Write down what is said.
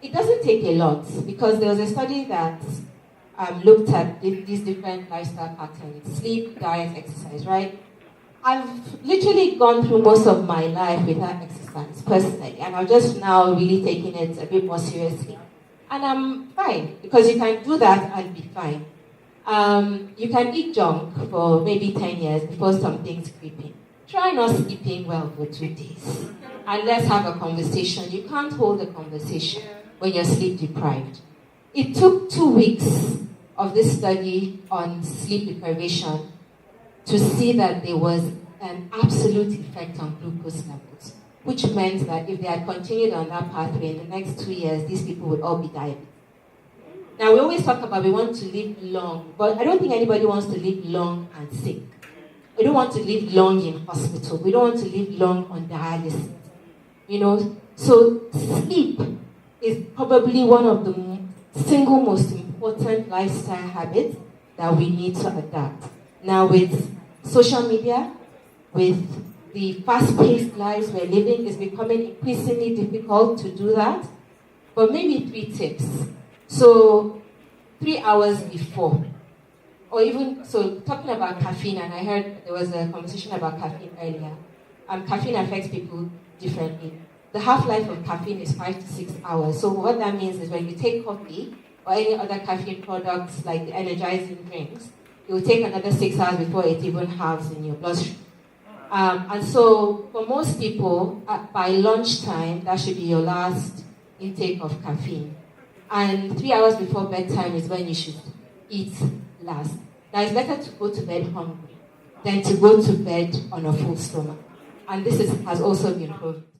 It doesn't take a lot, because there was a study that looked at these different lifestyle patterns: sleep, diet, exercise, right? I've literally gone through most of my life without exercise personally, and I'm just now really taking it a bit more seriously. And I'm fine, because you can do that and be fine. You can eat junk for maybe 10 years before something's creeping. Try not sleeping well for 2 days. And let's have a conversation. You can't hold a conversation when you're sleep deprived. It took 2 weeks of this study on sleep deprivation to see that there was an absolute effect on glucose levels, which meant that if they had continued on that pathway in the next 2 years, these people would all be diabetic. Now, we always talk about we want to live long, but I don't think anybody wants to live long and sick. We don't want to live long in hospital. We don't want to live long on dialysis. So sleep is probably one of the single most important lifestyle habits that we need to adapt. Now, with social media, with the fast-paced lives we're living, it's becoming increasingly difficult to do that. But maybe 3 tips. So 3 hours before, or even, so talking about caffeine, and I heard there was a conversation about caffeine earlier. Caffeine affects people differently. The half-life of caffeine is 5 to 6 hours. So what that means is when you take coffee or any other caffeine products like the energizing drinks, it will take another 6 hours before it even halves in your bloodstream. And so for most people, by lunchtime, that should be your last intake of caffeine. And 3 hours before bedtime is when you should eat last. Now, it's better to go to bed hungry than to go to bed on a full stomach. And this has also been proved.